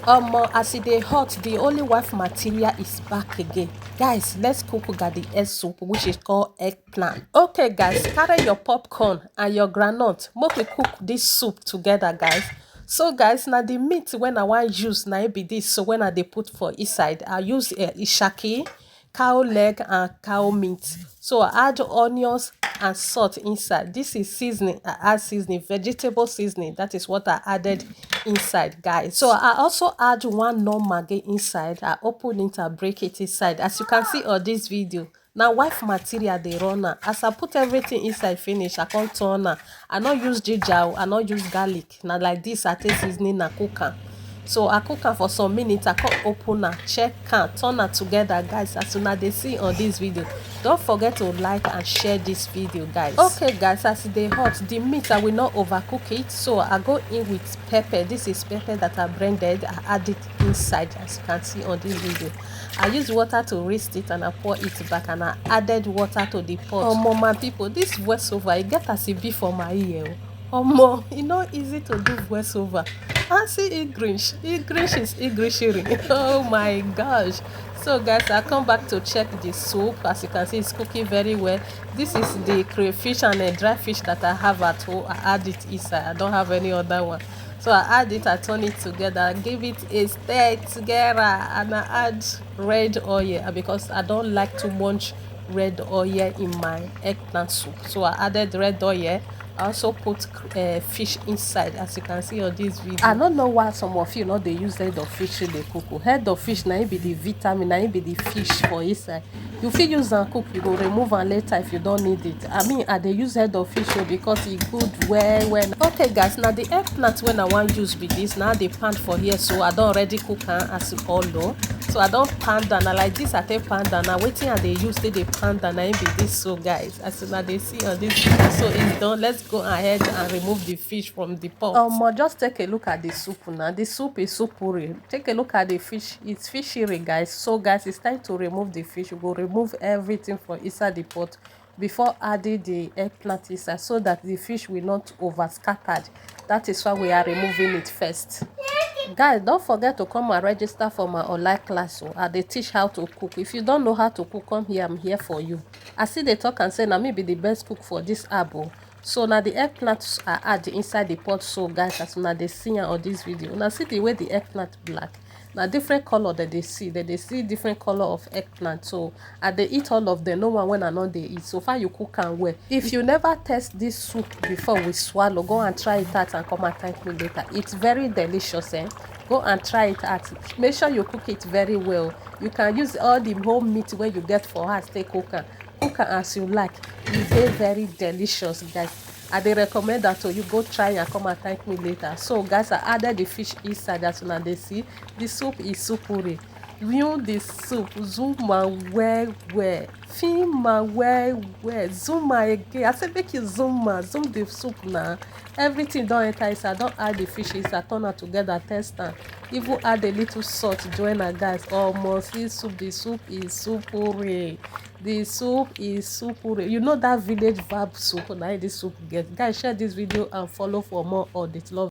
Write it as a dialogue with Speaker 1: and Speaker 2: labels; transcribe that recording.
Speaker 1: As it dey hot, the only wife material is back again. Guys, let's cook garden egg soup, which is called eggplant. Okay guys, carry your popcorn and your groundnut, make we cook this soup together guys. So guys, now the meat when I want use now be this. So when I dey put for inside, I use ishaki, cow leg and cow meat. So I add onions and salt inside. This is seasoning. I add seasoning, vegetable seasoning. That is what I added inside guys. So I also add one non-maggi inside. I open it and break it inside. As you can see on this video, now wife material dey run am. As I put everything inside finish, I come turn am. I no use ginger, I no use garlic. Now like this I take seasoning and cook am. So I cook am for some minutes. I come open am, check am, turn am together guys. As una dey see on this video, don't forget to like and share this video guys. Okay guys, as e dey hot, the meat I will not overcook it, so I go in with pepper. This is pepper that I blended. I add it inside. As you can see on this video, I use water to roast it and I pour it back, and I added water to the pot. My people, this voiceover e get as e be for my ear. E no easy to do voiceover. I see English is Englishery. Oh my gosh. So guys, I come back to check the soup. As you can see, it's cooking very well. This is the crayfish and a dry fish that I have at home. I add it inside. I don't have any other one. So I add it, I turn it together, give it a stir together, and I add red oil because I don't like too much red oil in my eggplant soup. So I added red oil. I also put fish inside, as you can see on this video. I don't know why some of you they use head of fish in the cook. Head of fish now be the vitamin, now be the fish for inside. You fit use and cook, you go remove and later if you don't need it. I mean, I dey use head of fish because it good well. Okay guys, now the eggplant when I want use be this. Now the pan for here, so I don't already cook as you all know. So I don't pan down. Now like this, I take pan down. Now waiting and they use the pan down. Now be this. So guys, as soon as they see on this video, so it's done. Let's go ahead and remove the fish from the pot. Just take a look at the soup now. The soup is soupery. Take a look at the fish. It's fishery guys. So guys, it's time to remove the fish. You go remove everything from inside the pot before adding the eggplant inside, so that the fish will not over scattered. That is why we are removing it first. Guys, don't forget to come and register for my online class. So I dey teach how to cook. If you don't know how to cook, come here. I'm here for you. I see they talk and say now me be the best cook for this abo. So now the eggplant I add inside the pot. So guys, as now they see on this video, now see the way the eggplant black. Now different color that they see different color of eggplant. So they eat all of them. No one when I know they eat. So far you cook and well. If you never test this soup before we swallow, go and try it out and come and thank me later. It's very delicious. Go and try it out. Make sure you cook it very well. You can use all the whole meat where you get for us. Take cook as you like. It's very delicious guys. I dey recommend that to you. Go try and come and thank me later. So guys, I added the fish inside. As soon as they see, the soup is soupery. View the soup, zoom well, film well, zoom again. I said make you zoom the soup now. Everything don't enter inside. Don't add the fish inside. Turn it together, test and even add a little salt. Join our guys. Almost see soup. The soup is soupery. The soup is soupery. You know that village verb soup. Now this soup get. Guys, share this video and follow for more audit. Love.